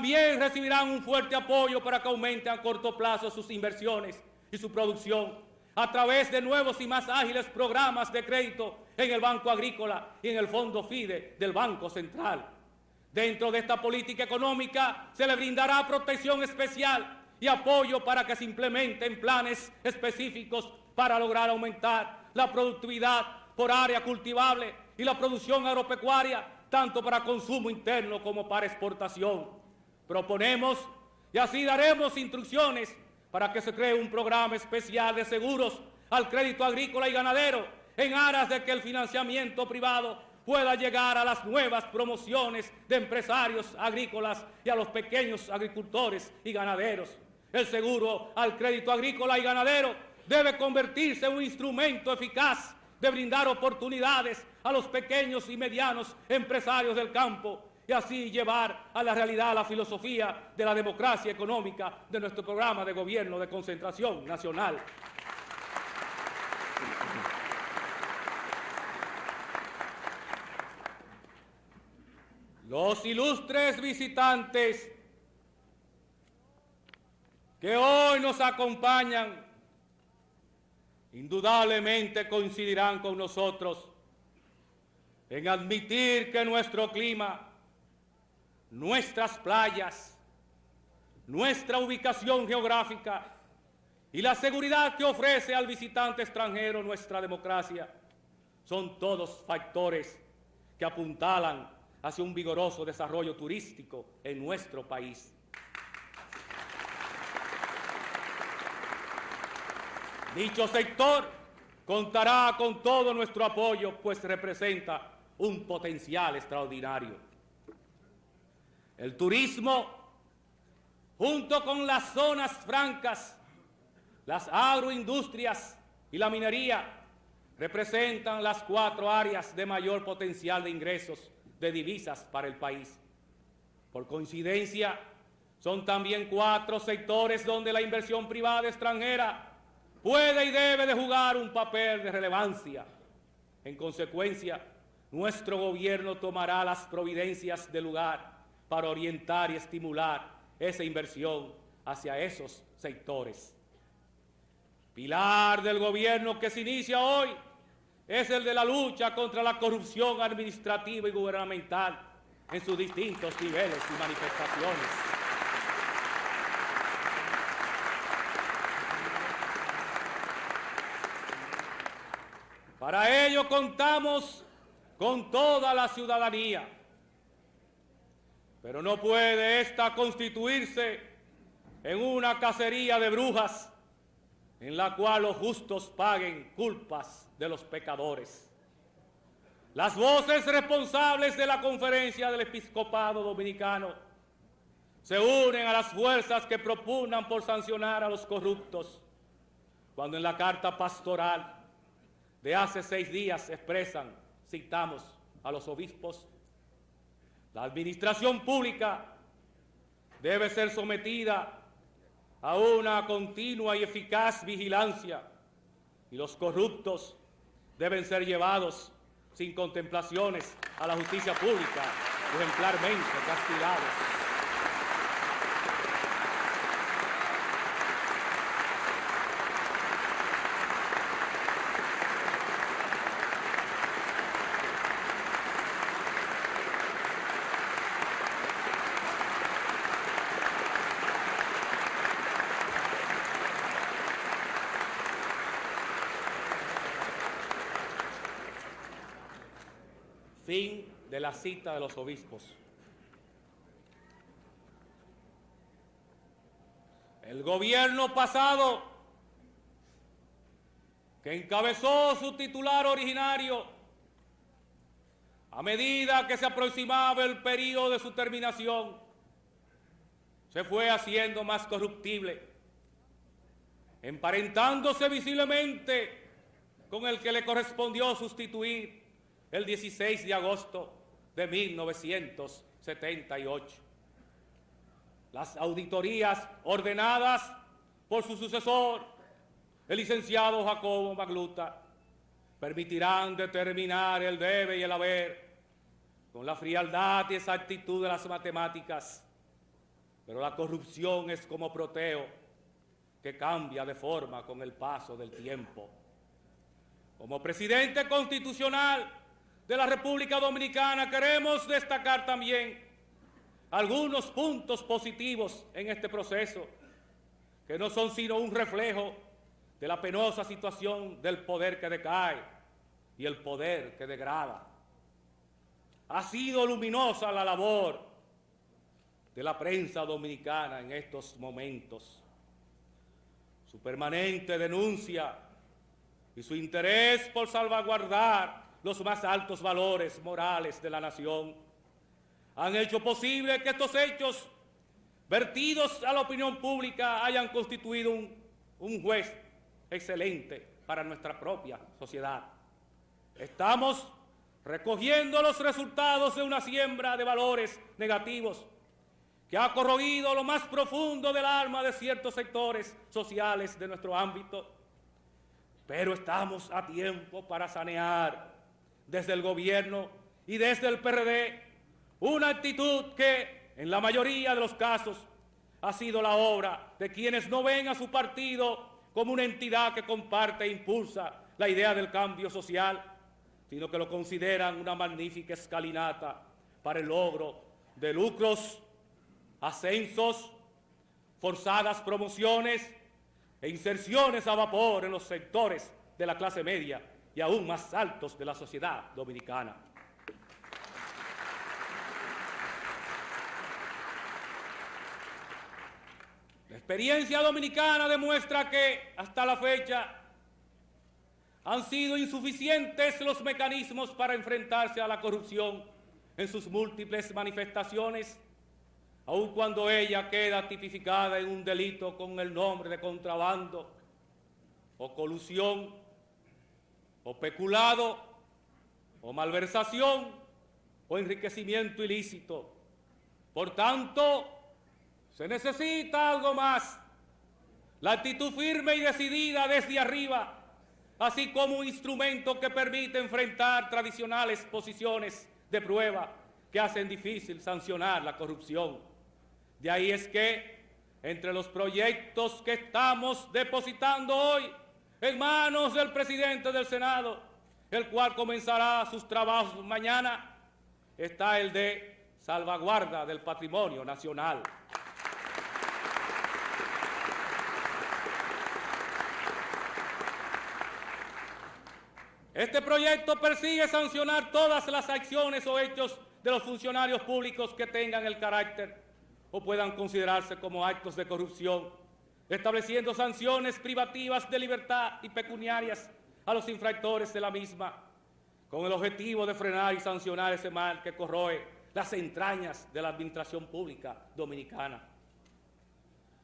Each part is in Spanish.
también recibirán un fuerte apoyo para que aumenten a corto plazo sus inversiones y su producción a través de nuevos y más ágiles programas de crédito en el Banco Agrícola y en el Fondo FIDE del Banco Central. Dentro de esta política económica se le brindará protección especial y apoyo para que se implementen planes específicos para lograr aumentar la productividad por área cultivable y la producción agropecuaria, tanto para consumo interno como para exportación. Proponemos y así daremos instrucciones para que se cree un programa especial de seguros al crédito agrícola y ganadero en aras de que el financiamiento privado pueda llegar a las nuevas promociones de empresarios agrícolas y a los pequeños agricultores y ganaderos. El seguro al crédito agrícola y ganadero debe convertirse en un instrumento eficaz de brindar oportunidades a los pequeños y medianos empresarios del campo y así llevar a la realidad la filosofía de la democracia económica de nuestro programa de gobierno de concentración nacional. Los ilustres visitantes que hoy nos acompañan indudablemente coincidirán con nosotros en admitir que nuestro clima, nuestras playas, nuestra ubicación geográfica y la seguridad que ofrece al visitante extranjero nuestra democracia son todos factores que apuntalan hacia un vigoroso desarrollo turístico en nuestro país. Dicho sector contará con todo nuestro apoyo, pues representa un potencial extraordinario. El turismo, junto con las zonas francas, las agroindustrias y la minería, representan las 4 áreas de mayor potencial de ingresos de divisas para el país. Por coincidencia, son también 4 sectores donde la inversión privada extranjera puede y debe de jugar un papel de relevancia. En consecuencia, nuestro gobierno tomará las providencias del lugar para orientar y estimular esa inversión hacia esos sectores. Pilar del gobierno que se inicia hoy es el de la lucha contra la corrupción administrativa y gubernamental en sus distintos niveles y manifestaciones. Para ello contamos con toda la ciudadanía, pero no puede esta constituirse en una cacería de brujas en la cual los justos paguen culpas de los pecadores. Las voces responsables de la Conferencia del Episcopado Dominicano se unen a las fuerzas que propugnan por sancionar a los corruptos, cuando en la carta pastoral de hace 6 días expresan, citamos a los obispos: la administración pública debe ser sometida a una continua y eficaz vigilancia y los corruptos deben ser llevados sin contemplaciones a la justicia pública, ejemplarmente castigados. Fin de la cita de los obispos. El gobierno pasado, que encabezó su titular originario, a medida que se aproximaba el periodo de su terminación, se fue haciendo más corruptible, emparentándose visiblemente con el que le correspondió sustituir el 16 de agosto de 1978. Las auditorías ordenadas por su sucesor, el licenciado Jacobo Magluta, permitirán determinar el debe y el haber con la frialdad y exactitud de las matemáticas. Pero la corrupción es como Proteo, que cambia de forma con el paso del tiempo. Como presidente constitucional de la República Dominicana queremos destacar también algunos puntos positivos en este proceso, que no son sino un reflejo de la penosa situación del poder que decae y el poder que degrada. Ha sido luminosa la labor de la prensa dominicana en estos momentos. Su permanente denuncia y su interés por salvaguardar los más altos valores morales de la nación han hecho posible que estos hechos vertidos a la opinión pública hayan constituido un juez excelente para nuestra propia sociedad. Estamos recogiendo los resultados de una siembra de valores negativos que ha corroído lo más profundo del alma de ciertos sectores sociales de nuestro ámbito. Pero estamos a tiempo para sanear desde el gobierno y desde el PRD una actitud que, en la mayoría de los casos, ha sido la obra de quienes no ven a su partido como una entidad que comparte e impulsa la idea del cambio social, sino que lo consideran una magnífica escalinata para el logro de lucros, ascensos, forzadas promociones e inserciones a vapor en los sectores de la clase media y aún más altos de la sociedad dominicana. La experiencia dominicana demuestra que, hasta la fecha, han sido insuficientes los mecanismos para enfrentarse a la corrupción en sus múltiples manifestaciones, aun cuando ella queda tipificada en un delito con el nombre de contrabando, o colusión, o peculado, o malversación, o enriquecimiento ilícito. Por tanto, se necesita algo más: la actitud firme y decidida desde arriba, así como un instrumento que permite enfrentar tradicionales posiciones de prueba que hacen difícil sancionar la corrupción. De ahí es que, entre los proyectos que estamos depositando hoy en manos del presidente del Senado, el cual comenzará sus trabajos mañana, está el de salvaguarda del patrimonio nacional. Este proyecto persigue sancionar todas las acciones o hechos de los funcionarios públicos que tengan el carácter o puedan considerarse como actos de corrupción, estableciendo sanciones privativas de libertad y pecuniarias a los infractores de la misma, con el objetivo de frenar y sancionar ese mal que corroe las entrañas de la administración pública dominicana.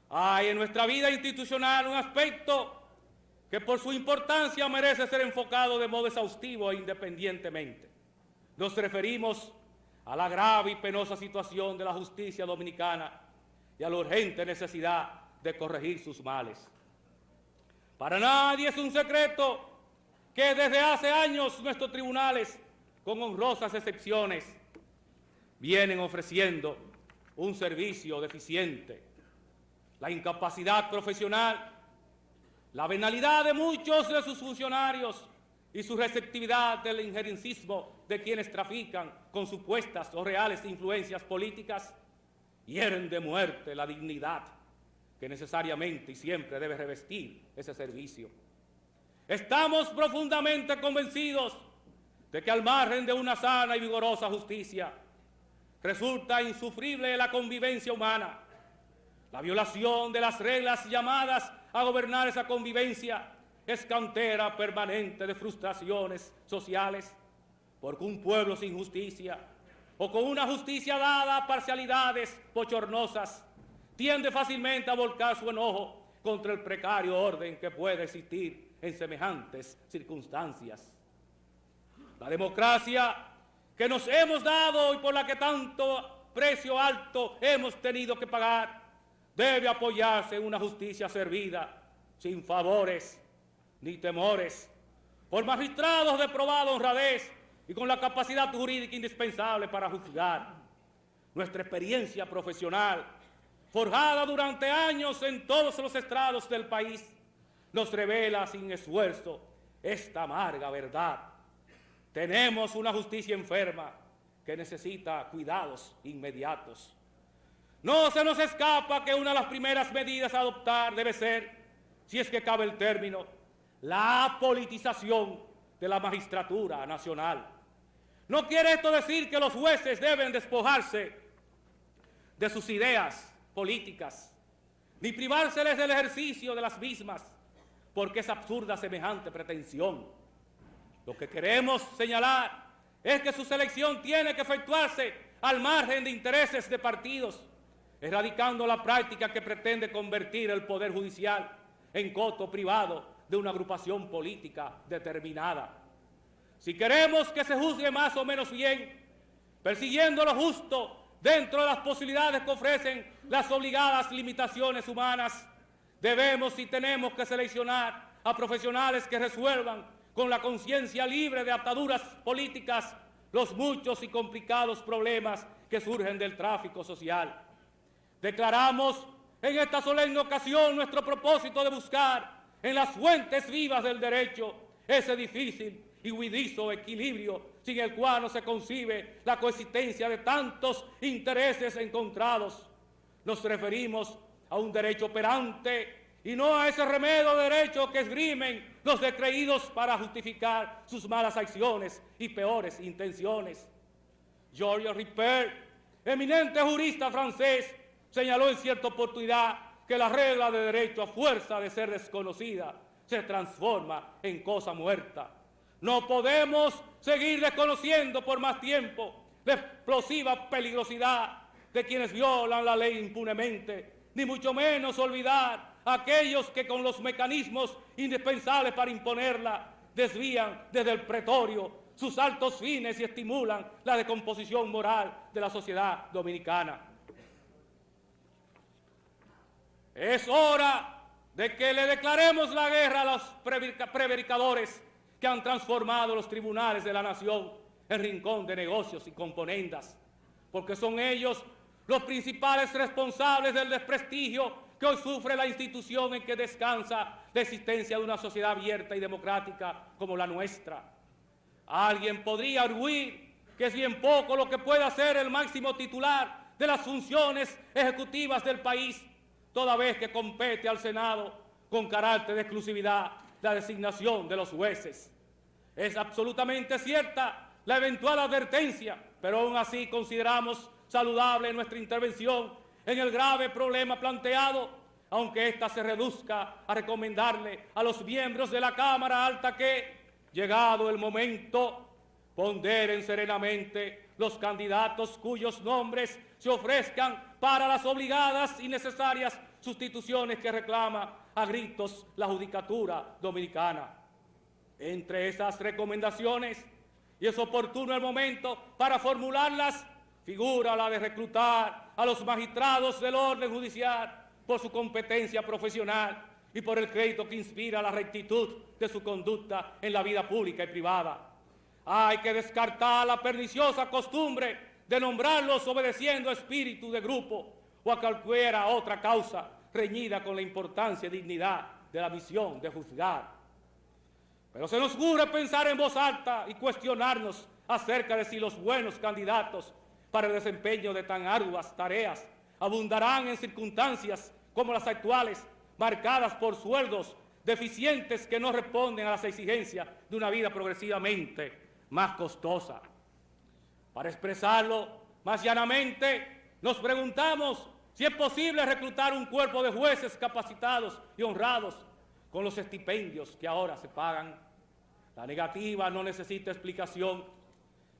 Hay en nuestra vida institucional un aspecto que por su importancia merece ser enfocado de modo exhaustivo e independientemente. Nos referimos a la grave y penosa situación de la justicia dominicana y a la urgente necesidad de corregir sus males. Para nadie es un secreto que desde hace años nuestros tribunales, con honrosas excepciones, vienen ofreciendo un servicio deficiente. La incapacidad profesional, la venalidad de muchos de sus funcionarios y su receptividad del injerencismo de quienes trafican con supuestas o reales influencias políticas hieren de muerte la dignidad que necesariamente y siempre debe revestir ese servicio. Estamos profundamente convencidos de que al margen de una sana y vigorosa justicia resulta insufrible la convivencia humana. La violación de las reglas llamadas a gobernar esa convivencia es cantera permanente de frustraciones sociales, porque un pueblo sin justicia, o con una justicia dada a parcialidades bochornosas, tiende fácilmente a volcar su enojo contra el precario orden que puede existir en semejantes circunstancias. La democracia que nos hemos dado y por la que tanto precio alto hemos tenido que pagar, debe apoyarse en una justicia servida, sin favores ni temores, por magistrados de probada honradez y con la capacidad jurídica indispensable para juzgar. Nuestra experiencia profesional forjada durante años en todos los estrados del país, nos revela sin esfuerzo esta amarga verdad. Tenemos una justicia enferma que necesita cuidados inmediatos. No se nos escapa que una de las primeras medidas a adoptar debe ser, si es que cabe el término, la politización de la magistratura nacional. No quiere esto decir que los jueces deben despojarse de sus ideas políticas, ni privárseles del ejercicio de las mismas, porque es absurda semejante pretensión. Lo que queremos señalar es que su selección tiene que efectuarse al margen de intereses de partidos, erradicando la práctica que pretende convertir el Poder Judicial en coto privado de una agrupación política determinada. Si queremos que se juzgue más o menos bien, persiguiendo lo justo dentro de las posibilidades que ofrecen las obligadas limitaciones humanas, debemos y tenemos que seleccionar a profesionales que resuelvan con la conciencia libre de ataduras políticas los muchos y complicados problemas que surgen del tráfico social. Declaramos en esta solemne ocasión nuestro propósito de buscar en las fuentes vivas del derecho ese difícil y huidizo equilibrio sin el cual no se concibe la coexistencia de tantos intereses encontrados. Nos referimos a un derecho operante y no a ese remedio de derecho que esgrimen los descreídos para justificar sus malas acciones y peores intenciones. Georges Ripert, eminente jurista francés, señaló en cierta oportunidad que la regla de derecho, a fuerza de ser desconocida, se transforma en cosa muerta. No podemos seguir desconociendo por más tiempo la explosiva peligrosidad de quienes violan la ley impunemente, ni mucho menos olvidar a aquellos que con los mecanismos indispensables para imponerla desvían desde el pretorio sus altos fines y estimulan la descomposición moral de la sociedad dominicana. Es hora de que le declaremos la guerra a los prevaricadores que han transformado los tribunales de la nación en rincón de negocios y componendas, porque son ellos los principales responsables del desprestigio que hoy sufre la institución en que descansa la existencia de una sociedad abierta y democrática como la nuestra. Alguien podría arguir que es bien poco lo que puede hacer el máximo titular de las funciones ejecutivas del país, toda vez que compete al Senado con carácter de exclusividad la designación de los jueces. Es absolutamente cierta la eventual advertencia, pero aún así consideramos saludable nuestra intervención en el grave problema planteado, aunque ésta se reduzca a recomendarle a los miembros de la Cámara Alta que, llegado el momento, ponderen serenamente los candidatos cuyos nombres se ofrezcan para las obligadas y necesarias sustituciones que reclama a gritos la judicatura dominicana. Entre esas recomendaciones, y es oportuno el momento para formularlas, figura la de reclutar a los magistrados del orden judicial por su competencia profesional y por el crédito que inspira la rectitud de su conducta en la vida pública y privada. Hay que descartar la perniciosa costumbre de nombrarlos obedeciendo a espíritu de grupo o a cualquiera otra causa reñida con la importancia y dignidad de la misión de juzgar. Pero se nos ocurre pensar en voz alta y cuestionarnos acerca de si los buenos candidatos para el desempeño de tan arduas tareas abundarán en circunstancias como las actuales, marcadas por sueldos deficientes que no responden a las exigencias de una vida progresivamente más costosa. Para expresarlo más llanamente, nos preguntamos si es posible reclutar un cuerpo de jueces capacitados y honrados con los estipendios que ahora se pagan. La negativa no necesita explicación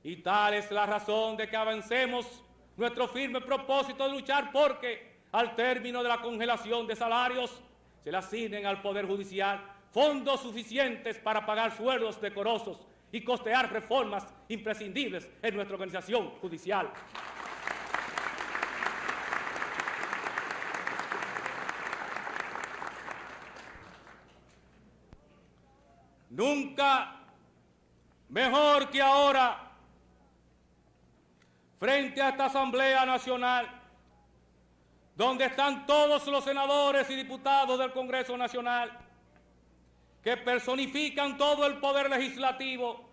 y tal es la razón de que avancemos nuestro firme propósito de luchar porque, al término de la congelación de salarios, se le asignen al Poder Judicial fondos suficientes para pagar sueldos decorosos y costear reformas imprescindibles en nuestra organización judicial. Nunca mejor que ahora, frente a esta Asamblea Nacional, donde están todos los senadores y diputados del Congreso Nacional, que personifican todo el poder legislativo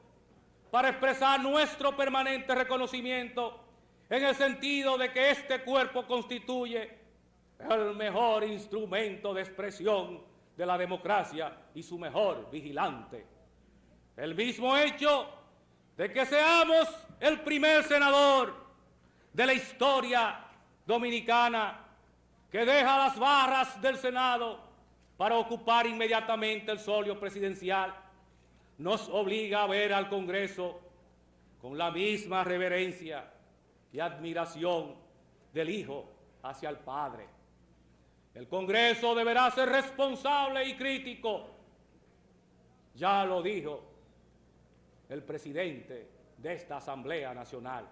para expresar nuestro permanente reconocimiento en el sentido de que este cuerpo constituye el mejor instrumento de expresión de la democracia y su mejor vigilante. El mismo hecho de que seamos el primer senador de la historia dominicana que deja las barras del Senado para ocupar inmediatamente el solio presidencial, nos obliga a ver al Congreso con la misma reverencia y admiración del Hijo hacia el Padre. El Congreso deberá ser responsable y crítico, ya lo dijo el presidente de esta Asamblea Nacional,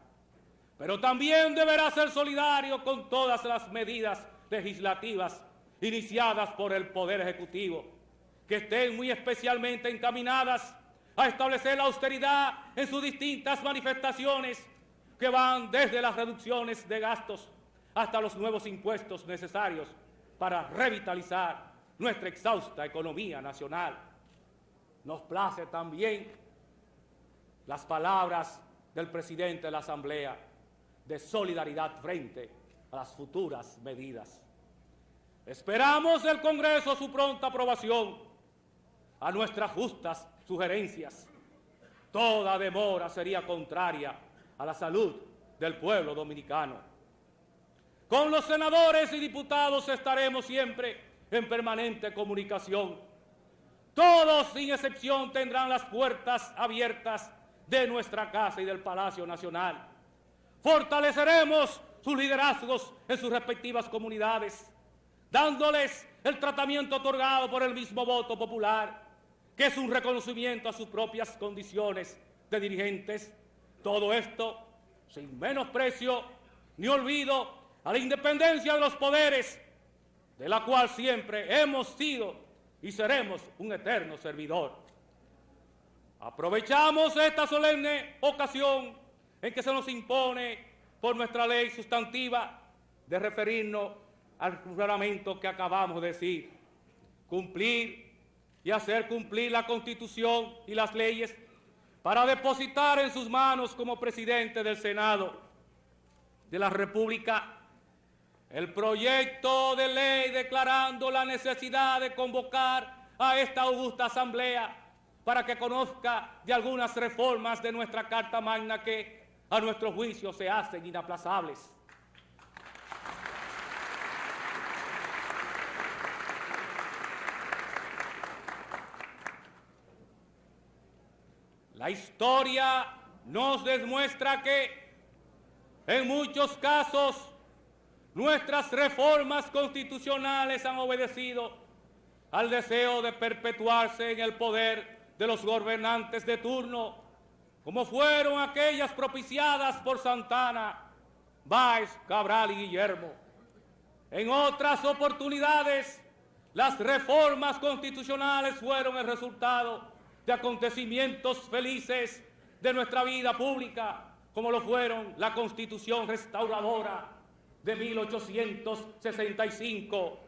pero también deberá ser solidario con todas las medidas legislativas iniciadas por el Poder Ejecutivo, que estén muy especialmente encaminadas a establecer la austeridad en sus distintas manifestaciones, que van desde las reducciones de gastos hasta los nuevos impuestos necesarios para revitalizar nuestra exhausta economía nacional. Nos place también las palabras del presidente de la Asamblea de solidaridad frente a las futuras medidas. Esperamos del Congreso su pronta aprobación a nuestras justas sugerencias. Toda demora sería contraria a la salud del pueblo dominicano. Con los senadores y diputados estaremos siempre en permanente comunicación. Todos, sin excepción, tendrán las puertas abiertas de nuestra casa y del Palacio Nacional. Fortaleceremos sus liderazgos en sus respectivas comunidades, dándoles el tratamiento otorgado por el mismo voto popular, que es un reconocimiento a sus propias condiciones de dirigentes. Todo esto sin menosprecio ni olvido a la independencia de los poderes, de la cual siempre hemos sido y seremos un eterno servidor. Aprovechamos esta solemne ocasión en que se nos impone por nuestra ley sustantiva de referirnos al juramento que acabamos de decir, cumplir y hacer cumplir la Constitución y las leyes para depositar en sus manos como presidente del Senado de la República el proyecto de ley declarando la necesidad de convocar a esta augusta Asamblea para que conozca de algunas reformas de nuestra Carta Magna que, a nuestro juicio, se hacen inaplazables. La historia nos demuestra que, en muchos casos, nuestras reformas constitucionales han obedecido al deseo de perpetuarse en el poder de los gobernantes de turno, como fueron aquellas propiciadas por Santana, Báez, Cabral y Guillermo. En otras oportunidades, las reformas constitucionales fueron el resultado de acontecimientos felices de nuestra vida pública, como lo fueron la Constitución Restauradora de 1865,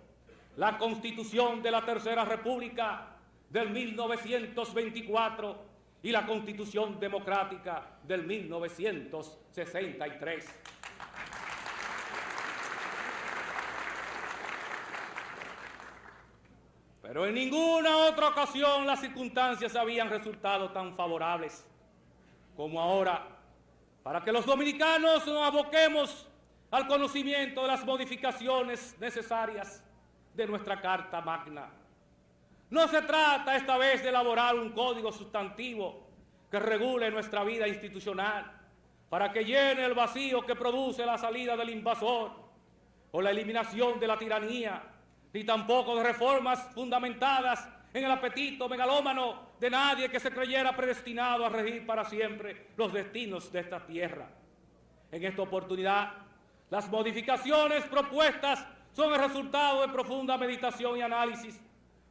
la Constitución de la Tercera República del 1924 y la Constitución Democrática del 1963. Pero en ninguna otra ocasión las circunstancias habían resultado tan favorables como ahora para que los dominicanos nos aboquemos al conocimiento de las modificaciones necesarias de nuestra Carta Magna. No se trata esta vez de elaborar un código sustantivo que regule nuestra vida institucional para que llene el vacío que produce la salida del invasor o la eliminación de la tiranía, ni tampoco de reformas fundamentadas en el apetito megalómano de nadie que se creyera predestinado a regir para siempre los destinos de esta tierra. En esta oportunidad, las modificaciones propuestas son el resultado de profunda meditación y análisis,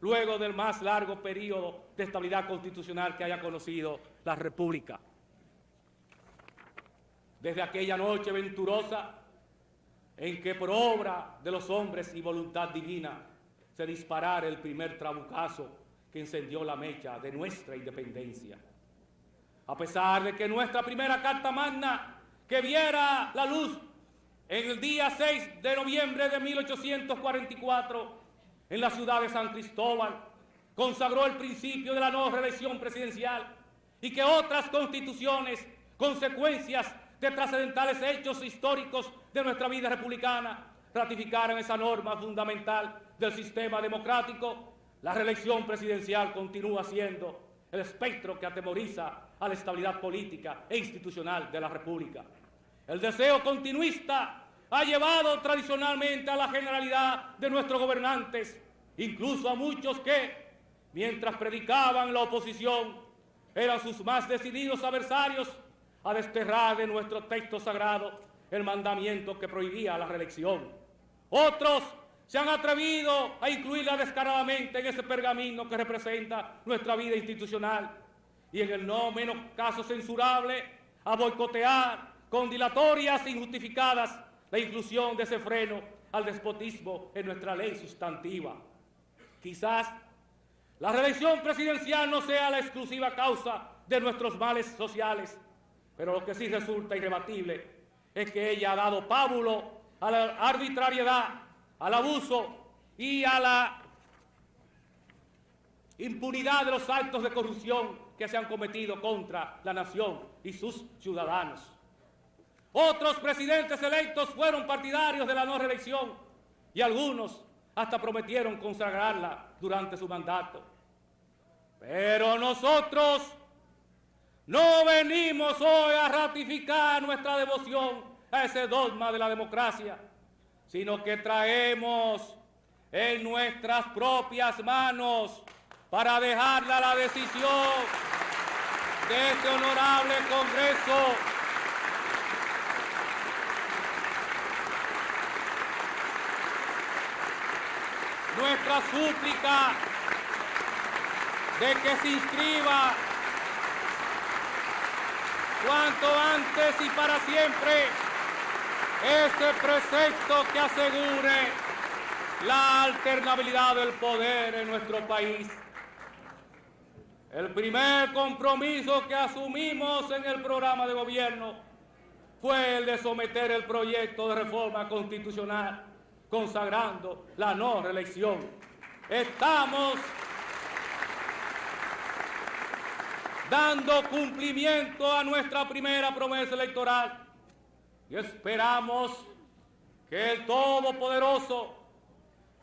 luego del más largo periodo de estabilidad constitucional que haya conocido la República. Desde aquella noche venturosa en que por obra de los hombres y voluntad divina se disparara el primer trabucazo que encendió la mecha de nuestra independencia. A pesar de que nuestra primera Carta Magna, que viera la luz en el día 6 de noviembre de 1844 en la ciudad de San Cristóbal, consagró el principio de la no reelección presidencial, y que otras constituciones, consecuencias de trascendentales hechos históricos de nuestra vida republicana, ratificaran esa norma fundamental del sistema democrático, la reelección presidencial continúa siendo el espectro que atemoriza a la estabilidad política e institucional de la República. El deseo continuista ha llevado tradicionalmente a la generalidad de nuestros gobernantes, incluso a muchos que, mientras predicaban la oposición, eran sus más decididos adversarios, a desterrar de nuestro texto sagrado el mandamiento que prohibía la reelección. Otros se han atrevido a incluirla descaradamente en ese pergamino que representa nuestra vida institucional y, en el no menos caso censurable, a boicotear con dilatorias e injustificadas la inclusión de ese freno al despotismo en nuestra ley sustantiva. Quizás la reelección presidencial no sea la exclusiva causa de nuestros males sociales, pero lo que sí resulta irrebatible es que ella ha dado pábulo a la arbitrariedad, al abuso y a la impunidad de los actos de corrupción que se han cometido contra la nación y sus ciudadanos. Otros presidentes electos fueron partidarios de la no reelección y algunos hasta prometieron consagrarla durante su mandato. Pero nosotros no venimos hoy a ratificar nuestra devoción a ese dogma de la democracia, sino que traemos en nuestras propias manos para dejarla la decisión de este honorable Congreso nuestra súplica de que se inscriba cuanto antes y para siempre ese precepto que asegure la alternabilidad del poder en nuestro país. El primer compromiso que asumimos en el programa de gobierno fue el de someter el proyecto de reforma constitucional consagrando la no reelección. Estamos dando cumplimiento a nuestra primera promesa electoral y esperamos que el Todopoderoso,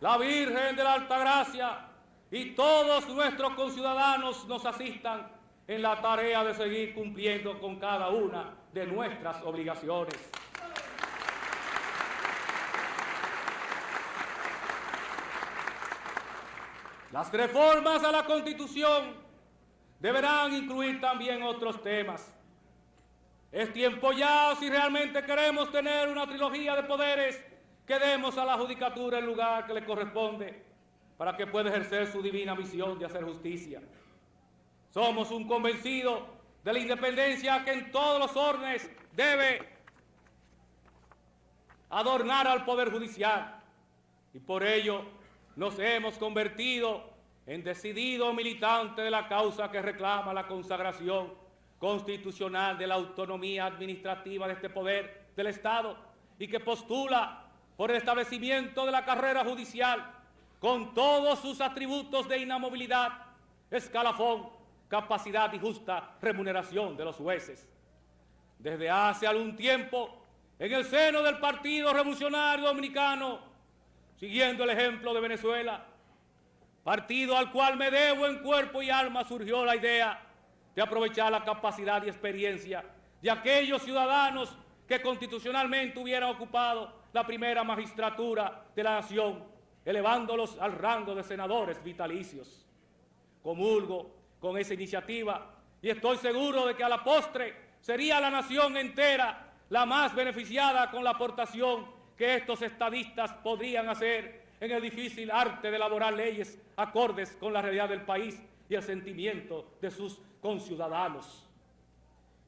la Virgen de la Altagracia y todos nuestros conciudadanos nos asistan en la tarea de seguir cumpliendo con cada una de nuestras obligaciones. Las reformas a la Constitución deberán incluir también otros temas. Es tiempo ya, si realmente queremos tener una trilogía de poderes, que demos a la judicatura el lugar que le corresponde para que pueda ejercer su divina misión de hacer justicia. Somos un convencido de la independencia que en todos los órdenes debe adornar al Poder Judicial y por ello nos hemos convertido en decidido militante de la causa que reclama la consagración constitucional de la autonomía administrativa de este poder del Estado y que postula por el establecimiento de la carrera judicial con todos sus atributos de inamovilidad, escalafón, capacidad y justa remuneración de los jueces. Desde hace algún tiempo, en el seno del Partido Revolucionario Dominicano, siguiendo el ejemplo de Venezuela, partido al cual me debo en cuerpo y alma, surgió la idea de aprovechar la capacidad y experiencia de aquellos ciudadanos que constitucionalmente hubieran ocupado la primera magistratura de la nación, elevándolos al rango de senadores vitalicios. Comulgo con esa iniciativa y estoy seguro de que a la postre sería la nación entera la más beneficiada con la aportación que estos estadistas podrían hacer en el difícil arte de elaborar leyes acordes con la realidad del país y el sentimiento de sus conciudadanos.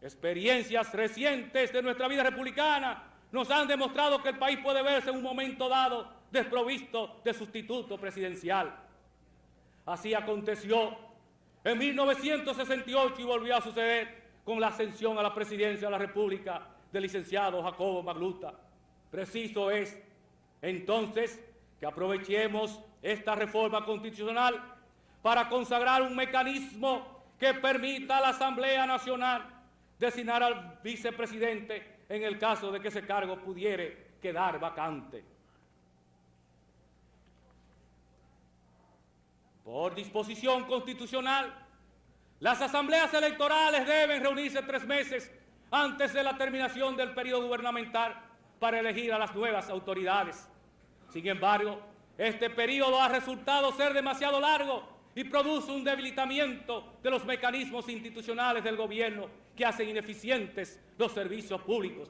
Experiencias recientes de nuestra vida republicana nos han demostrado que el país puede verse en un momento dado desprovisto de sustituto presidencial. Así aconteció en 1968 y volvió a suceder con la ascensión a la presidencia de la República del licenciado Jacobo Magluta. Preciso es, entonces, que aprovechemos esta reforma constitucional para consagrar un mecanismo que permita a la Asamblea Nacional designar al vicepresidente en el caso de que ese cargo pudiera quedar vacante. Por disposición constitucional, las asambleas electorales deben reunirse 3 meses antes de la terminación del periodo gubernamental para elegir a las nuevas autoridades. Sin embargo, este periodo ha resultado ser demasiado largo y produce un debilitamiento de los mecanismos institucionales del gobierno que hacen ineficientes los servicios públicos.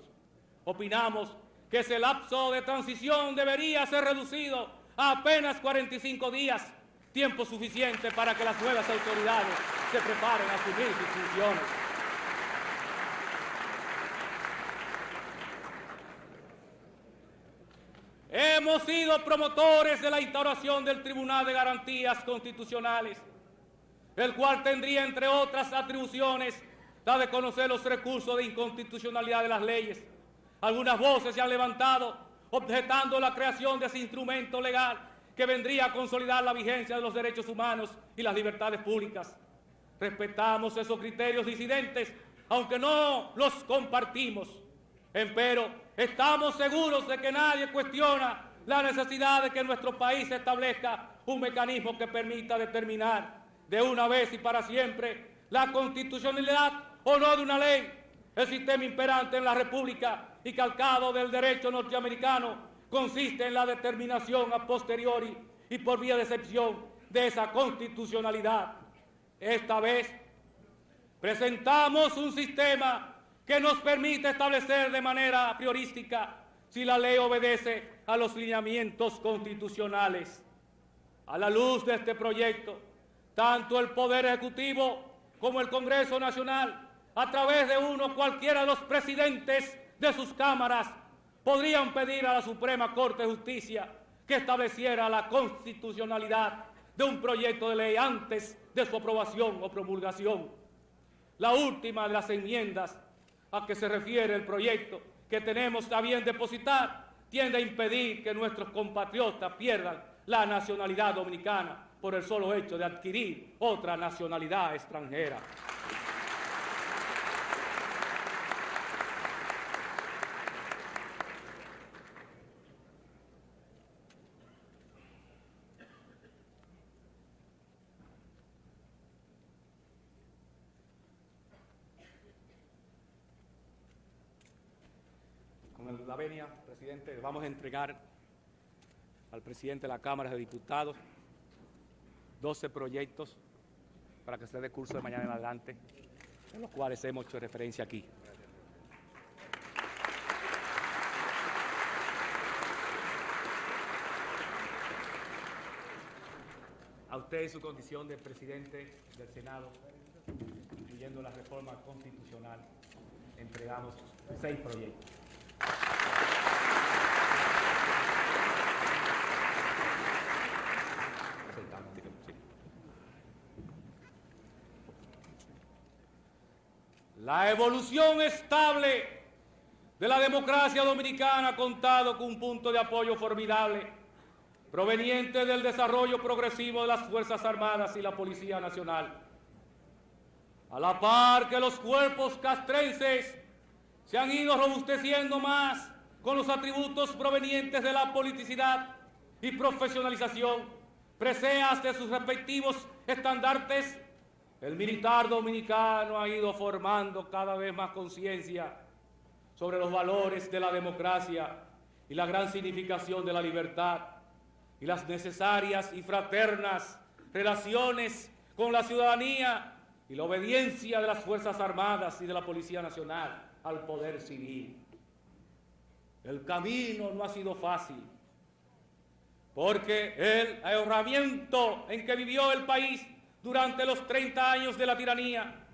Opinamos que ese lapso de transición debería ser reducido a apenas 45 días, tiempo suficiente para que las nuevas autoridades se preparen a asumir sus funciones. Hemos sido promotores de la instauración del Tribunal de Garantías Constitucionales, el cual tendría, entre otras atribuciones, la de conocer los recursos de inconstitucionalidad de las leyes. Algunas voces se han levantado objetando la creación de ese instrumento legal que vendría a consolidar la vigencia de los derechos humanos y las libertades públicas. Respetamos esos criterios disidentes, aunque no los compartimos. Empero, estamos seguros de que nadie cuestiona la necesidad de que en nuestro país se establezca un mecanismo que permita determinar de una vez y para siempre la constitucionalidad o no de una ley. El sistema imperante en la República y calcado del derecho norteamericano consiste en la determinación a posteriori y por vía de excepción de esa constitucionalidad. Esta vez presentamos un sistema que nos permite establecer de manera priorística si la ley obedece a los lineamientos constitucionales. A la luz de este proyecto, tanto el Poder Ejecutivo como el Congreso Nacional, a través de uno o cualquiera de los presidentes de sus cámaras, podrían pedir a la Suprema Corte de Justicia que estableciera la constitucionalidad de un proyecto de ley antes de su aprobación o promulgación. La última de las enmiendas a que se refiere el proyecto que tenemos a bien depositar tiende a impedir que nuestros compatriotas pierdan la nacionalidad dominicana por el solo hecho de adquirir otra nacionalidad extranjera. Con la venia, presidente, vamos a entregar al presidente de la Cámara de Diputados 12 proyectos para que se dé curso de mañana en adelante, de los cuales hemos hecho referencia aquí. A usted en su condición de presidente del Senado, incluyendo la reforma constitucional, entregamos 6 proyectos. La evolución estable de la democracia dominicana ha contado con un punto de apoyo formidable proveniente del desarrollo progresivo de las Fuerzas Armadas y la Policía Nacional. A la par que los cuerpos castrenses se han ido robusteciendo más con los atributos provenientes de la politicidad y profesionalización, preseas de sus respectivos estandartes, el militar dominicano ha ido formando cada vez más conciencia sobre los valores de la democracia y la gran significación de la libertad y las necesarias y fraternas relaciones con la ciudadanía y la obediencia de las Fuerzas Armadas y de la Policía Nacional al poder civil. El camino no ha sido fácil, porque el ahorramiento en que vivió el país durante los 30 años de la tiranía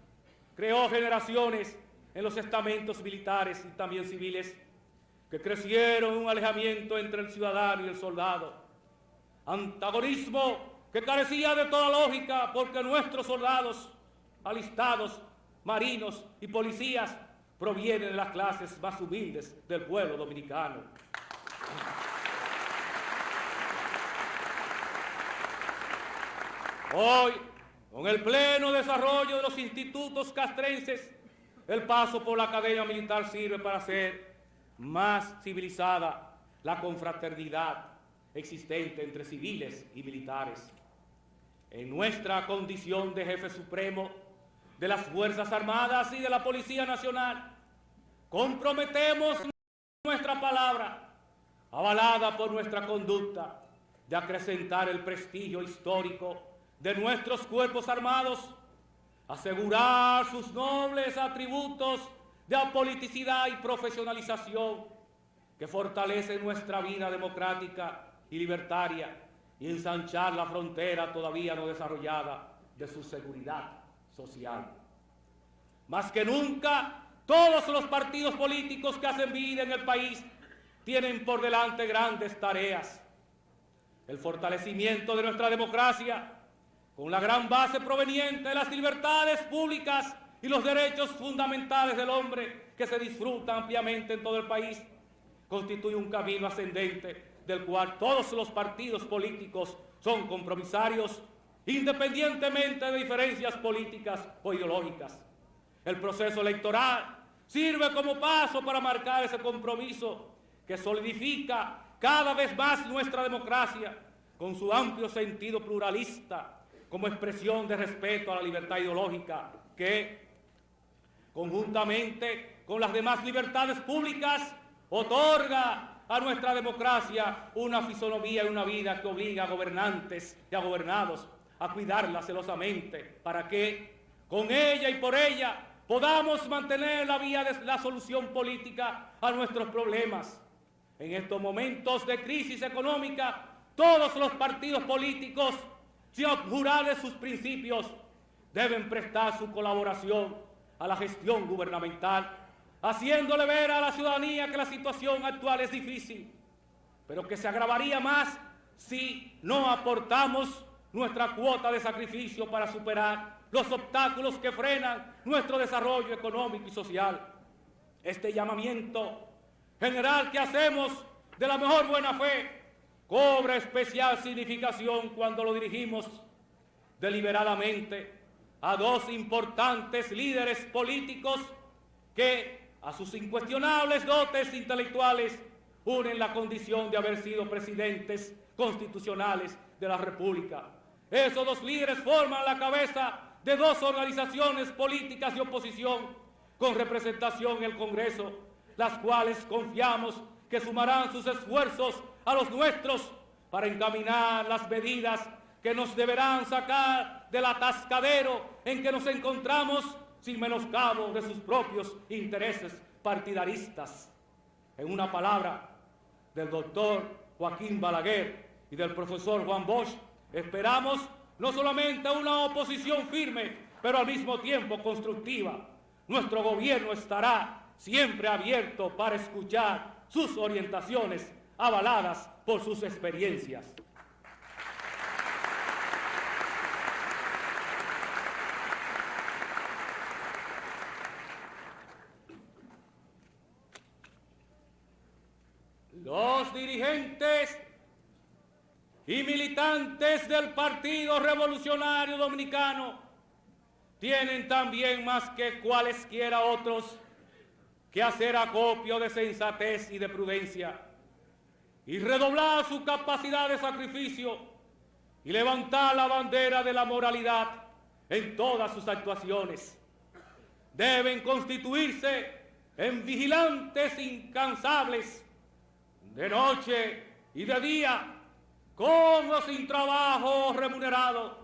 creó generaciones en los estamentos militares y también civiles que crecieron en un alejamiento entre el ciudadano y el soldado. Antagonismo que carecía de toda lógica porque nuestros soldados, alistados, marinos y policías provienen de las clases más humildes del pueblo dominicano. Hoy, con el pleno desarrollo de los institutos castrenses, el paso por la academia militar sirve para hacer más civilizada la confraternidad existente entre civiles y militares. En nuestra condición de jefe supremo de las Fuerzas Armadas y de la Policía Nacional, comprometemos nuestra palabra, avalada por nuestra conducta, de acrecentar el prestigio histórico de nuestros cuerpos armados, asegurar sus nobles atributos de apoliticidad y profesionalización que fortalecen nuestra vida democrática y libertaria y ensanchar la frontera todavía no desarrollada de su seguridad social. Más que nunca, todos los partidos políticos que hacen vida en el país tienen por delante grandes tareas. El fortalecimiento de nuestra democracia, con la gran base proveniente de las libertades públicas y los derechos fundamentales del hombre que se disfrutan ampliamente en todo el país, constituye un camino ascendente del cual todos los partidos políticos son compromisarios, independientemente de diferencias políticas o ideológicas. El proceso electoral sirve como paso para marcar ese compromiso que solidifica cada vez más nuestra democracia con su amplio sentido pluralista, como expresión de respeto a la libertad ideológica que, conjuntamente con las demás libertades públicas, otorga a nuestra democracia una fisonomía y una vida que obliga a gobernantes y a gobernados a cuidarla celosamente para que, con ella y por ella, podamos mantener la vía de la solución política a nuestros problemas. En estos momentos de crisis económica, todos los partidos políticos, sin abjurar de sus principios, deben prestar su colaboración a la gestión gubernamental, haciéndole ver a la ciudadanía que la situación actual es difícil, pero que se agravaría más si no aportamos nuestra cuota de sacrificio para superar los obstáculos que frenan nuestro desarrollo económico y social. Este llamamiento general que hacemos de la mejor buena fe cobra especial significación cuando lo dirigimos deliberadamente a dos importantes líderes políticos que, a sus incuestionables dotes intelectuales, unen la condición de haber sido presidentes constitucionales de la República. Esos dos líderes forman la cabeza de dos organizaciones políticas de oposición con representación en el Congreso, las cuales confiamos que sumarán sus esfuerzos a los nuestros para encaminar las medidas que nos deberán sacar del atascadero en que nos encontramos sin menoscabo de sus propios intereses partidaristas. En una palabra del doctor Joaquín Balaguer y del profesor Juan Bosch, esperamos no solamente una oposición firme, pero al mismo tiempo constructiva. Nuestro gobierno estará siempre abierto para escuchar sus orientaciones avaladas por sus experiencias. Los dirigentes y militantes del Partido Revolucionario Dominicano tienen también más que cualesquiera otros que hacer acopio de sensatez y de prudencia y redoblar su capacidad de sacrificio y levantar la bandera de la moralidad en todas sus actuaciones. Deben constituirse en vigilantes incansables de noche y de día, con o sin trabajo remunerado,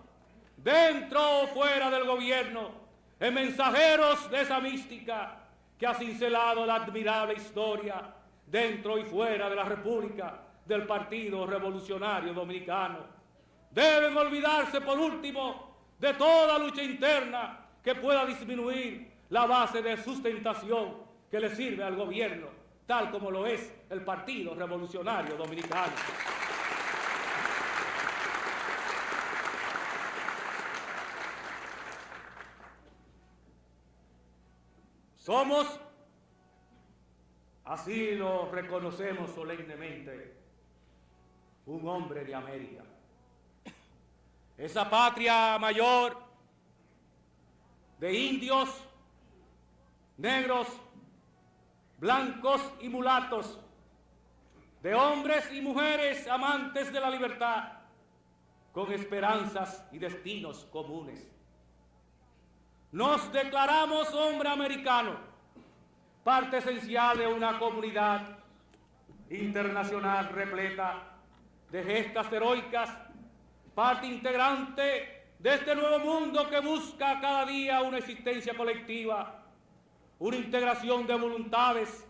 dentro o fuera del gobierno, en mensajeros de esa mística que ha cincelado la admirable historia dentro y fuera de la República del Partido Revolucionario Dominicano. Deben olvidarse, por último, de toda lucha interna que pueda disminuir la base de sustentación que le sirve al gobierno tal como lo es el Partido Revolucionario Dominicano. Somos, así lo reconocemos solemnemente, un hombre de América. Esa patria mayor de indios, negros, blancos y mulatos, de hombres y mujeres amantes de la libertad, con esperanzas y destinos comunes. Nos declaramos hombre americano, parte esencial de una comunidad internacional repleta de gestas heroicas, parte integrante de este nuevo mundo que busca cada día una existencia colectiva, una integración de voluntades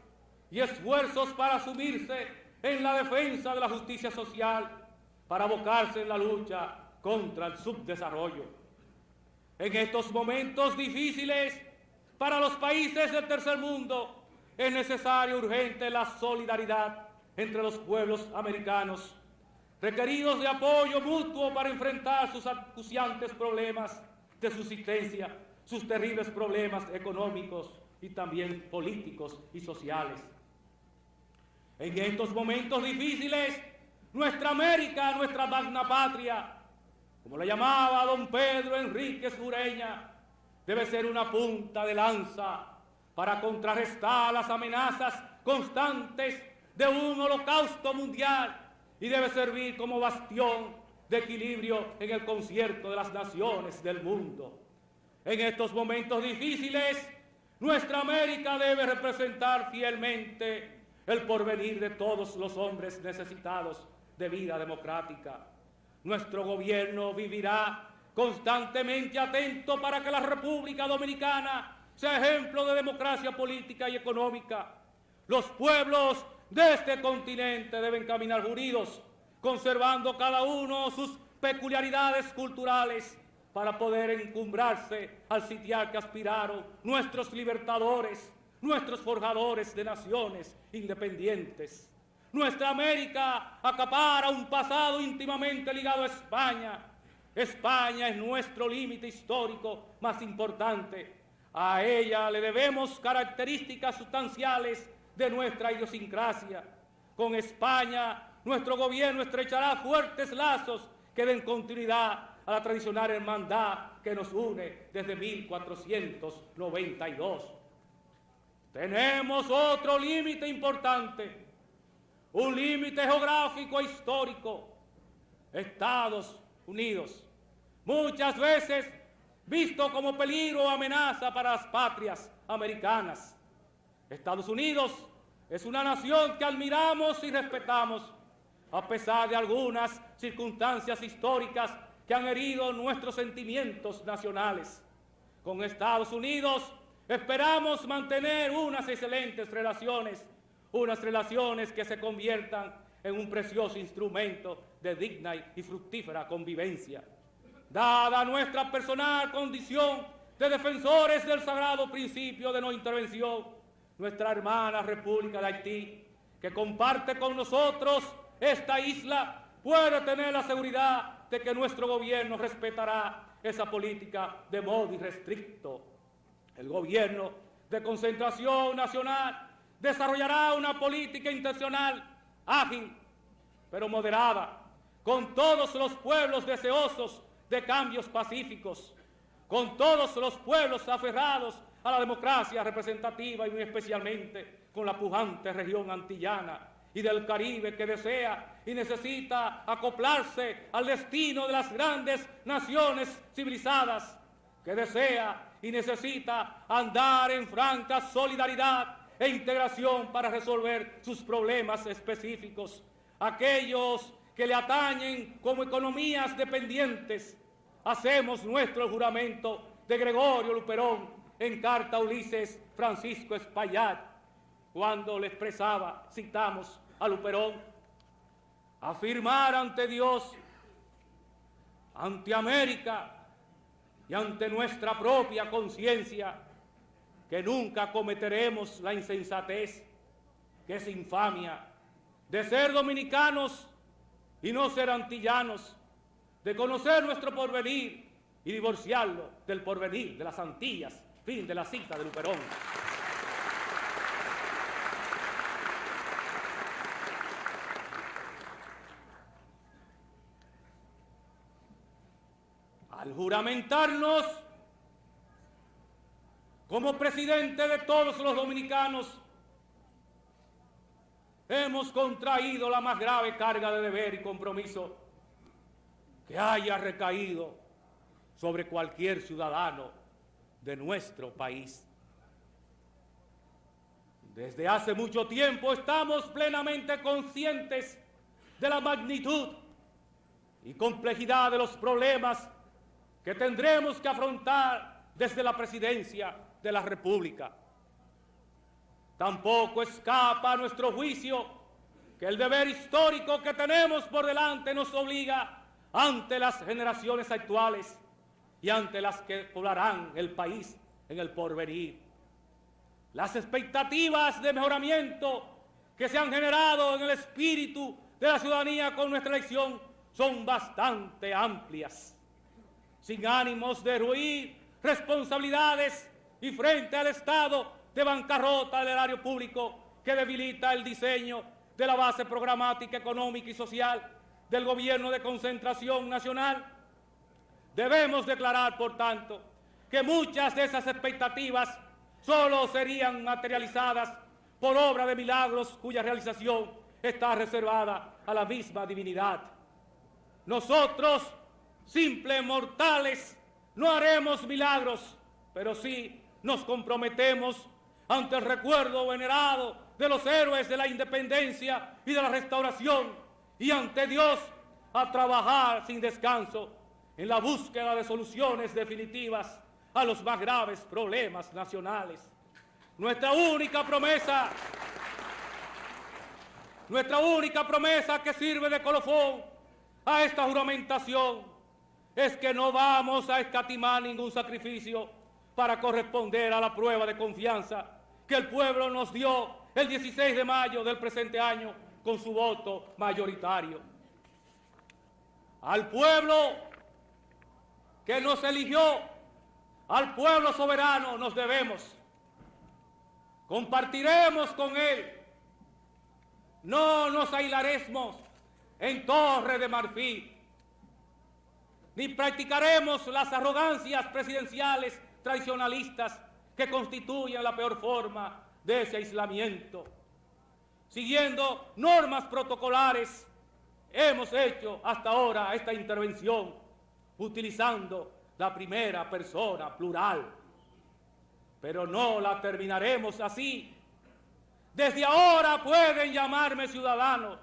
y esfuerzos para asumirse en la defensa de la justicia social, para abocarse en la lucha contra el subdesarrollo. En estos momentos difíciles para los países del tercer mundo es necesaria urgente la solidaridad entre los pueblos americanos, requeridos de apoyo mutuo para enfrentar sus acuciantes problemas de subsistencia, sus terribles problemas económicos y también políticos y sociales. En estos momentos difíciles, nuestra América, nuestra magna patria, como la llamaba don Pedro Enríquez Ureña, debe ser una punta de lanza para contrarrestar las amenazas constantes de un holocausto mundial y debe servir como bastión de equilibrio en el concierto de las naciones del mundo. En estos momentos difíciles, nuestra América debe representar fielmente el porvenir de todos los hombres necesitados de vida democrática. Nuestro gobierno vivirá constantemente atento para que la República Dominicana sea ejemplo de democracia política y económica. Los pueblos de este continente deben caminar unidos, conservando cada uno sus peculiaridades culturales para poder encumbrarse al sitial que aspiraron nuestros libertadores, nuestros forjadores de naciones independientes. Nuestra América acapara un pasado íntimamente ligado a España. España es nuestro límite histórico más importante. A ella le debemos características sustanciales de nuestra idiosincrasia. Con España, nuestro gobierno estrechará fuertes lazos que den continuidad a la tradicional hermandad que nos une desde 1492. Tenemos otro límite importante, un límite geográfico e histórico, Estados Unidos, muchas veces visto como peligro o amenaza para las patrias americanas. Estados Unidos es una nación que admiramos y respetamos, a pesar de algunas circunstancias históricas que han herido nuestros sentimientos nacionales. Con Estados Unidos esperamos mantener unas excelentes relaciones, unas relaciones que se conviertan en un precioso instrumento de digna y fructífera convivencia. Dada nuestra personal condición de defensores del sagrado principio de no intervención, nuestra hermana República de Haití, que comparte con nosotros esta isla, puede tener la seguridad de que nuestro gobierno respetará esa política de modo irrestricto. El gobierno de concentración nacional desarrollará una política intencional ágil, pero moderada, con todos los pueblos deseosos de cambios pacíficos, con todos los pueblos aferrados a la democracia representativa y muy especialmente con la pujante región antillana y del Caribe que desea y necesita acoplarse al destino de las grandes naciones civilizadas, que desea y necesita andar en franca solidaridad e integración para resolver sus problemas específicos, aquellos que le atañen como economías dependientes. Hacemos nuestro juramento de Gregorio Luperón en carta a Ulises Francisco Espaillat, cuando le expresaba, citamos a Luperón, afirmar ante Dios, ante América y ante nuestra propia conciencia que nunca cometeremos la insensatez que es infamia, de ser dominicanos y no ser antillanos, de conocer nuestro porvenir y divorciarlo del porvenir de las Antillas. Fin de la cita de Luperón. Al juramentarnos como presidente de todos los dominicanos, hemos contraído la más grave carga de deber y compromiso que haya recaído sobre cualquier ciudadano de nuestro país. Desde hace mucho tiempo estamos plenamente conscientes de la magnitud y complejidad de los problemas que tendremos que afrontar desde la presidencia de la República. Tampoco escapa a nuestro juicio que el deber histórico que tenemos por delante nos obliga ante las generaciones actuales y ante las que poblarán el país en el porvenir. Las expectativas de mejoramiento que se han generado en el espíritu de la ciudadanía con nuestra elección son bastante amplias. Sin ánimos de ruir responsabilidades y frente al estado de bancarrota del erario público que debilita el diseño de la base programática, económica y social del gobierno de concentración nacional, debemos declarar, por tanto, que muchas de esas expectativas solo serían materializadas por obra de milagros cuya realización está reservada a la misma divinidad. Nosotros, simples mortales, no haremos milagros, pero sí nos comprometemos ante el recuerdo venerado de los héroes de la independencia y de la restauración y ante Dios a trabajar sin descanso en la búsqueda de soluciones definitivas a los más graves problemas nacionales. Nuestra única promesa que sirve de colofón a esta juramentación es que no vamos a escatimar ningún sacrificio para corresponder a la prueba de confianza que el pueblo nos dio el 16 de mayo del presente año con su voto mayoritario. Al pueblo que nos eligió, al pueblo soberano nos debemos. Compartiremos con él. No nos aislaremos en Torre de Marfil, ni practicaremos las arrogancias presidenciales tradicionalistas que constituyen la peor forma de ese aislamiento. Siguiendo normas protocolares, hemos hecho hasta ahora esta intervención utilizando la primera persona plural, pero no la terminaremos así. Desde ahora pueden llamarme ciudadano.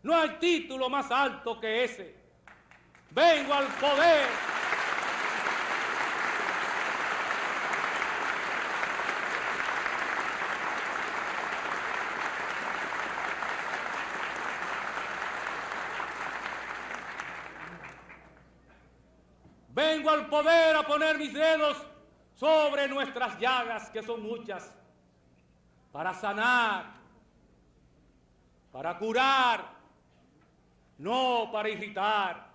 No hay título más alto que ese. Vengo al poder. Vengo al poder a poner mis dedos sobre nuestras llagas, que son muchas, para sanar, para curar, no para irritar.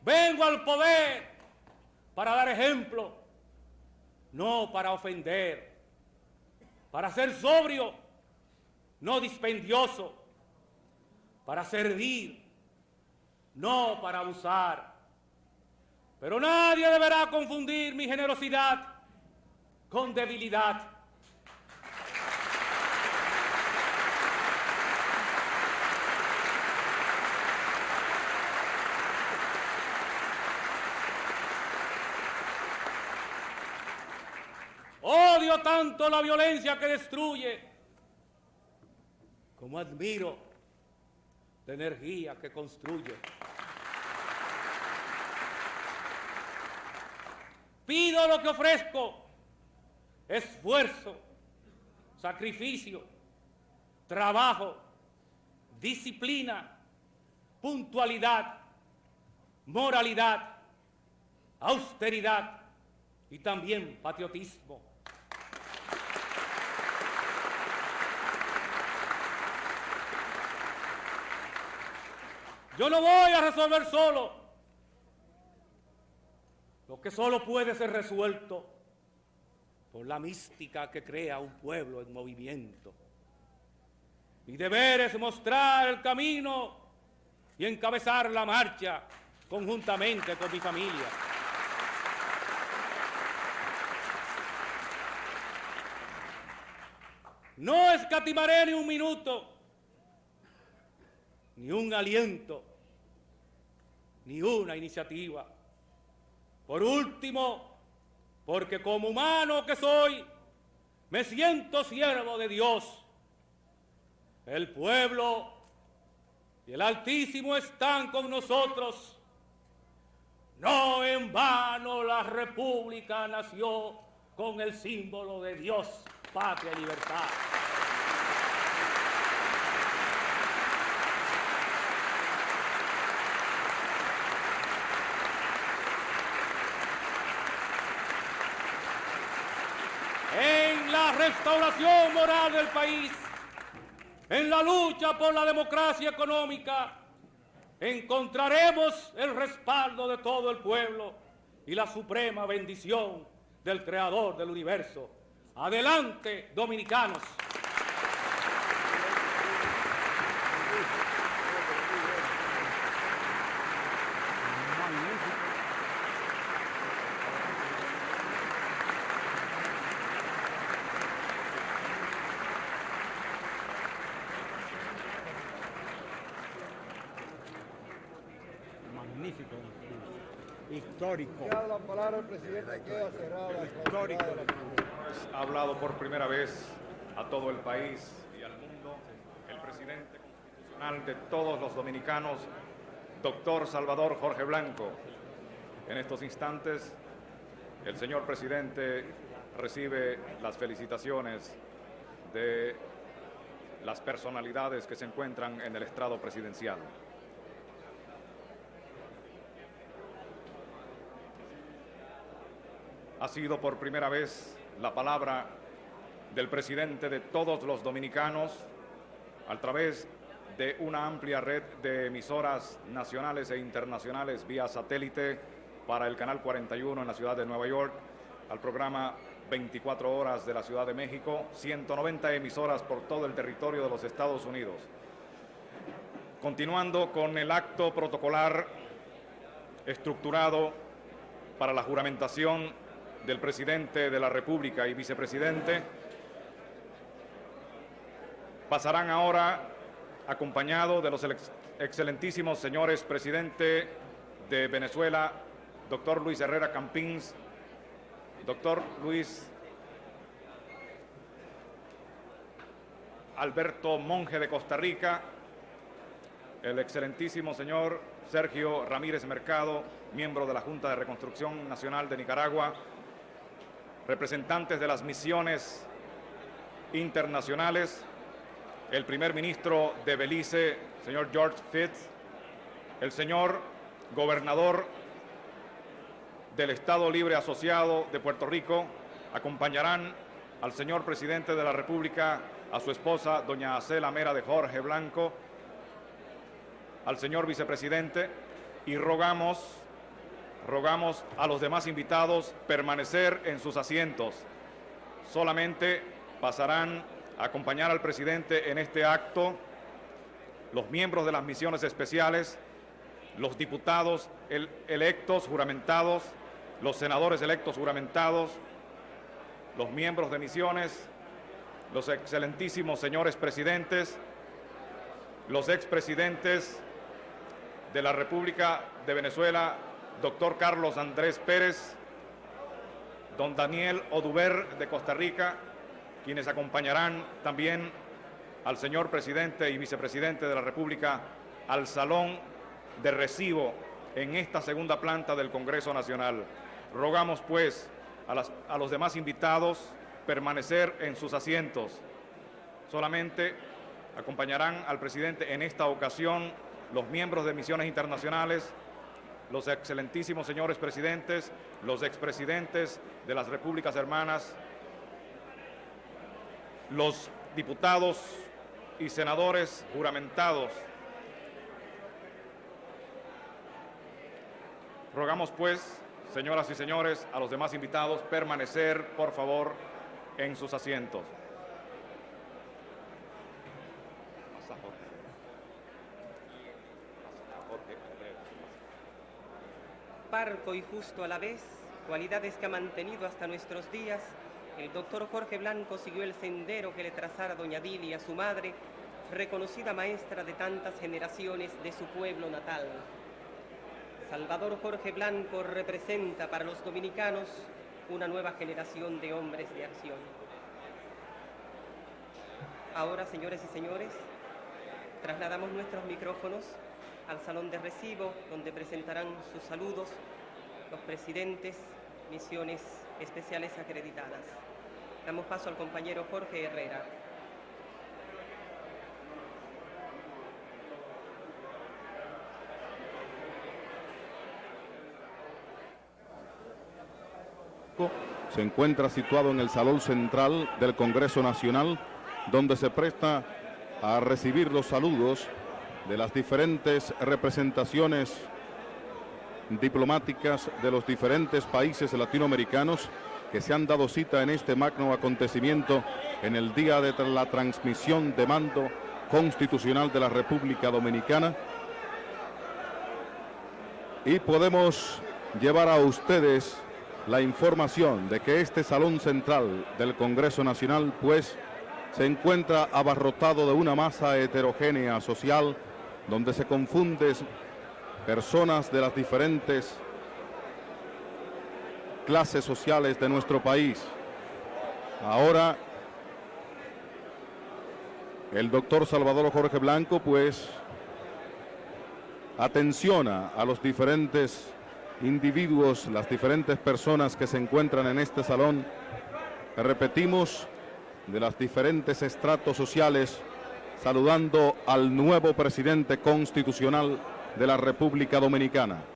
Vengo al poder para dar ejemplo, no para ofender, para ser sobrio, no dispendioso, para servir, no para abusar. Pero nadie deberá confundir mi generosidad con debilidad. Odio tanto la violencia que destruye, como admiro la energía que construye. Pido lo que ofrezco: esfuerzo, sacrificio, trabajo, disciplina, puntualidad, moralidad, austeridad y también patriotismo. Yo no voy a resolver solo lo que solo puede ser resuelto por la mística que crea un pueblo en movimiento. Mi deber es mostrar el camino y encabezar la marcha conjuntamente con mi familia. No escatimaré ni un minuto, ni un aliento, ni una iniciativa. Por último, porque como humano que soy, me siento siervo de Dios. El pueblo y el Altísimo están con nosotros. No en vano la República nació con el símbolo de Dios, patria y libertad. En la restauración moral del país, en la lucha por la democracia económica, encontraremos el respaldo de todo el pueblo y la suprema bendición del Creador del universo. Adelante, dominicanos. Magnífico, histórico. La palabra el presidente queda cerrada. Histórico. Ha hablado por primera vez a todo el país y al mundo el presidente constitucional de todos los dominicanos, doctor Salvador Jorge Blanco. En estos instantes, el señor presidente recibe las felicitaciones de las personalidades que se encuentran en el estrado presidencial. Ha sido por primera vez la palabra del presidente de todos los dominicanos a través de una amplia red de emisoras nacionales e internacionales vía satélite para el Canal 41 en la ciudad de Nueva York, al programa 24 horas de la Ciudad de México, 190 emisoras por todo el territorio de los Estados Unidos. Continuando con el acto protocolar estructurado para la juramentación del presidente de la República y vicepresidente, pasarán ahora acompañado de los excelentísimos señores presidente de Venezuela, doctor Luis Herrera Campins, doctor Luis Alberto Monge de Costa Rica, el excelentísimo señor Sergio Ramírez Mercado, miembro de la Junta de Reconstrucción Nacional de Nicaragua, representantes de las misiones internacionales, el primer ministro de Belice, señor George Fitz, el señor gobernador del Estado Libre Asociado de Puerto Rico, acompañarán al señor presidente de la República, a su esposa, doña Acela Mera de Jorge Blanco, al señor vicepresidente, y rogamos a los demás invitados permanecer en sus asientos. Solamente pasarán a acompañar al presidente en este acto los miembros de las misiones especiales, los diputados electos juramentados, los senadores electos juramentados, los miembros de misiones, los excelentísimos señores presidentes, los expresidentes de la República de Venezuela, doctor Carlos Andrés Pérez, don Daniel Oduber de Costa Rica, quienes acompañarán también al señor presidente y vicepresidente de la República al salón de recibo en esta segunda planta del Congreso Nacional. Rogamos, pues, a los demás invitados permanecer en sus asientos. Solamente acompañarán al presidente en esta ocasión los miembros de misiones internacionales, los excelentísimos señores presidentes, los expresidentes de las repúblicas hermanas, los diputados y senadores juramentados. Rogamos pues, señoras y señores, a los demás invitados permanecer, por favor, en sus asientos. Parco y justo a la vez, cualidades que ha mantenido hasta nuestros días, el doctor Jorge Blanco siguió el sendero que le trazara doña Dilia, su madre, reconocida maestra de tantas generaciones de su pueblo natal. Salvador Jorge Blanco representa para los dominicanos una nueva generación de hombres de acción. Ahora, señores y señores, trasladamos nuestros micrófonos al salón de recibo, donde presentarán sus saludos los presidentes, misiones especiales acreditadas. Damos paso al compañero Jorge Herrera. Se encuentra situado en el Salón Central del Congreso Nacional, donde se presta a recibir los saludos de las diferentes representaciones diplomáticas de los diferentes países latinoamericanos que se han dado cita en este magno acontecimiento en el día de la transmisión de mando constitucional de la República Dominicana. Y podemos llevar a ustedes la información de que este Salón Central del Congreso Nacional pues se encuentra abarrotado de una masa heterogénea social donde se confunden personas de las diferentes clases sociales de nuestro país. Ahora el doctor Salvador Jorge Blanco pues atenciona a los diferentes individuos, las diferentes personas que se encuentran en este salón, repetimos, de las diferentes estratos sociales, saludando al nuevo presidente constitucional de la República Dominicana.